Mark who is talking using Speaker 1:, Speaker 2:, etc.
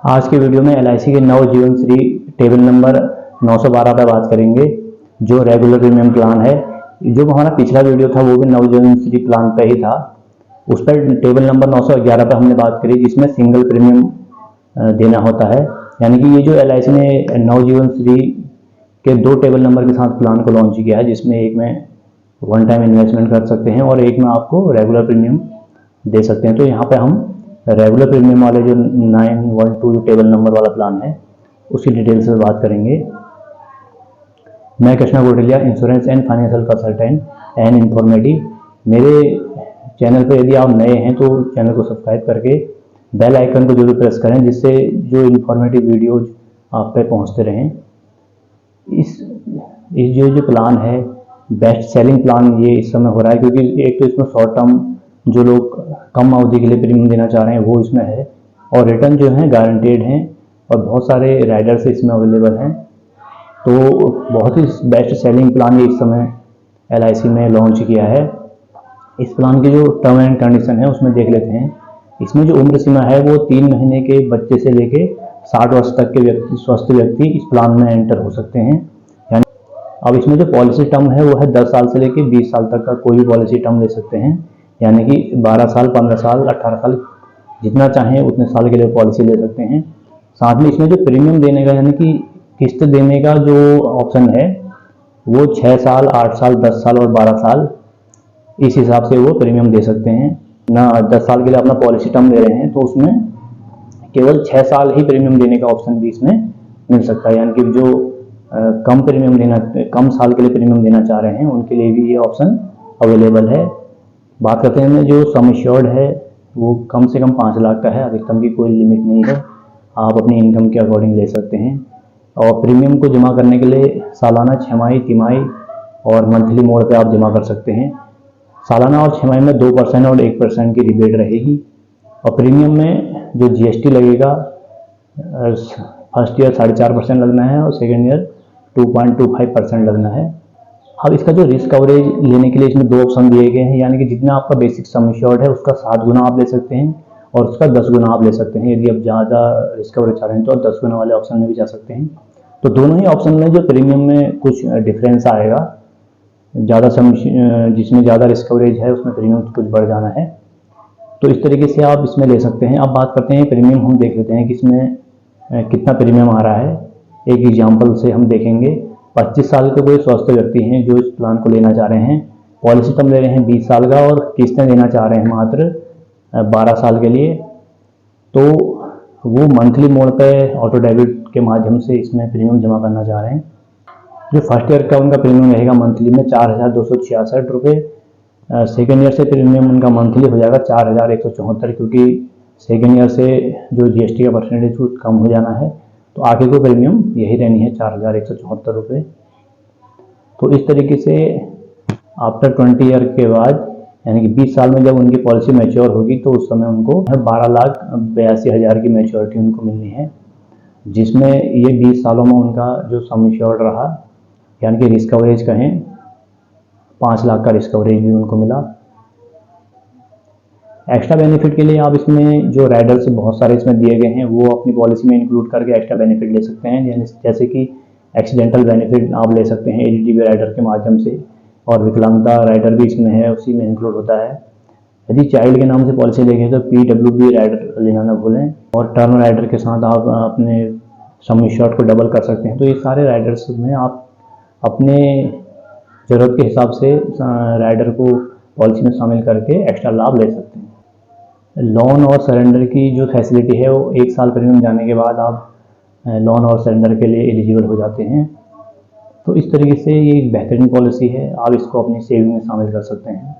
Speaker 1: आज की वीडियो में LIC के नव जीवन श्री टेबल नंबर 912 पर बात करेंगे, जो रेगुलर प्रीमियम प्लान है। जो हमारा पिछला वीडियो था वो भी नव जीवन श्री प्लान पे ही था। उस पर टेबल नंबर 911 पर हमने बात करी, जिसमें सिंगल प्रीमियम देना होता है। यानी कि ये जो LIC ने नव जीवन श्री के 2 टेबल नंबर के साथ प्लान को लॉन्च किया है, जिसमें एक में वन टाइम इन्वेस्टमेंट कर सकते हैं और एक में आपको रेगुलर प्रीमियम दे सकते हैं। तो यहाँ पे हम रेगुलर प्रीमियम वाले जो 912 टेबल नंबर वाला प्लान है उसकी डिटेल से बात करेंगे। मैं Krishna Gotelia, insurance and financial consultant and informative. मेरे चैनल पर यदि आप नए हैं तो चैनल को सब्सक्राइब करके बेल आइकन को जरूर प्रेस करें, जिससे जो इंफॉर्मेटिव वीडियोज आप पे पहुंचते रहें। इस जो प्लान है बेस्ट सेलिंग प्लान ये इस समय हो रहा है, क्योंकि एक तो इसमें शॉर्ट टर्म जो लोग कम अवधि के लिए प्रीमियम देना चाह रहे हैं वो इसमें है, और रिटर्न जो है गारंटेड हैं और बहुत सारे राइडर्स इसमें अवेलेबल हैं। तो बहुत ही बेस्ट सेलिंग प्लान ये इस समय LIC में लॉन्च किया है। इस प्लान की जो टर्म एंड कंडीशन है उसमें देख लेते हैं। इसमें जो उम्र सीमा है वो 3 महीने के बच्चे से लेके 60 वर्ष तक के स्वस्थ व्यक्ति इस प्लान में एंटर हो सकते हैं। यानी अब इसमें जो पॉलिसी टर्म है वो है 10 साल से लेके 20 साल तक का कोई भी पॉलिसी टर्म ले सकते हैं। यानी कि 12 साल, 15 साल, 18 साल, जितना चाहें उतने साल के लिए पॉलिसी ले सकते हैं। साथ में इसमें जो प्रीमियम देने का यानी कि किस्त देने का जो ऑप्शन है वो 6 साल, 8 साल, 10 साल और 12 साल, इस हिसाब से वो प्रीमियम दे सकते हैं ना। 10 साल के लिए अपना पॉलिसी टर्म ले रहे हैं तो उसमें केवल 6 साल ही प्रीमियम देने का ऑप्शन भी इसमें मिल सकता है। यानी कि जो कम साल के लिए प्रीमियम देना चाह रहे हैं उनके लिए भी ये ऑप्शन अवेलेबल है। बात करते हैं जो सम एश्योर्ड है वो कम से कम 5 लाख का है, अधिकतम की कोई लिमिट नहीं है, आप अपनी इनकम के अकॉर्डिंग ले सकते हैं। और प्रीमियम को जमा करने के लिए सालाना, छमाही, तिमाही और मंथली मोड पे आप जमा कर सकते हैं। सालाना और छमाही में 2% और 1% की रिबेट रहेगी। और प्रीमियम में जो GST लगेगा, फर्स्ट ईयर 4.5% लगना है और सेकेंड ईयर 2.25% लगना है। अब इसका जो रिस्क कवरेज लेने के लिए इसमें 2 ऑप्शन दिए गए हैं। यानी कि जितना आपका बेसिक सम एश्योर्ड है उसका 7 गुना आप ले सकते हैं और उसका 10 गुना आप ले सकते हैं। यदि आप ज़्यादा रिस्क कवरेज चाह रहे हैं तो 10 गुना वाले ऑप्शन में भी जा सकते हैं। तो दोनों ही ऑप्शन में जो प्रीमियम में कुछ डिफरेंस आएगा, ज़्यादा जिसमें ज़्यादा रिस्क कवरेज है उसमें प्रीमियम कुछ बढ़ जाना है। तो इस तरीके से आप इसमें ले सकते हैं। अब बात करते हैं प्रीमियम, हम देख लेते हैं कि इसमें कितना प्रीमियम आ रहा है। एक एग्जाम्पल से हम देखेंगे। 25 साल के कोई स्वस्थ व्यक्ति हैं जो इस प्लान को लेना चाह रहे हैं, पॉलिसी टर्म ले रहे हैं 20 साल का और किस्तें देना चाह रहे हैं मात्र 12 साल के लिए, तो वो मंथली मोड पे ऑटो डेबिट के माध्यम से इसमें प्रीमियम जमा करना चाह रहे हैं। जो फर्स्ट ईयर का उनका प्रीमियम रहेगा मंथली में 4,266 रुपये। सेकेंड ईयर से प्रीमियम उनका मंथली हो जाएगा 4,174, क्योंकि सेकेंड ईयर से जो GST का परसेंटेज कम हो जाना है, तो आगे को प्रीमियम यही रहनी है 4,174 रुपये। तो इस तरीके से आफ्टर 20 ईयर के बाद, यानी कि 20 साल में जब उनकी पॉलिसी मैच्योर होगी तो उस समय उनको 12,82,000 की मैच्योरिटी उनको मिलनी है, जिसमें ये 20 सालों में उनका जो सम एश्योर्ड रहा, यानी कि रिस्क कवरेज कहें 5 लाख का रिस्क कवरेज भी उनको मिला। एक्स्ट्रा बेनिफिट के लिए आप इसमें जो राइडर्स बहुत सारे इसमें दिए गए हैं वो अपनी पॉलिसी में इंक्लूड करके एक्स्ट्रा बेनिफिट ले सकते हैं। जैसे कि एक्सीडेंटल बेनिफिट आप ले सकते हैं ADTV राइडर के माध्यम से, और विकलांगता राइडर भी इसमें है, उसी में इंक्लूड होता है। यदि चाइल्ड के नाम से पॉलिसी लेंगे तो PWB राइडर लेना ना भूलें, और टर्म राइडर के साथ आप अपने सम एश्योर्ड को डबल कर सकते हैं। तो ये सारे राइडर्स में आप अपने ज़रूरत के हिसाब से राइडर को पॉलिसी में शामिल करके एक्स्ट्रा लाभ ले सकते हैं। लोन और सरेंडर की जो फैसिलिटी है वो 1 साल प्रीमियम जाने के बाद आप लोन और सरेंडर के लिए एलिजिबल हो जाते हैं। तो इस तरीके से ये एक बेहतरीन पॉलिसी है, आप इसको अपनी सेविंग में शामिल कर सकते हैं।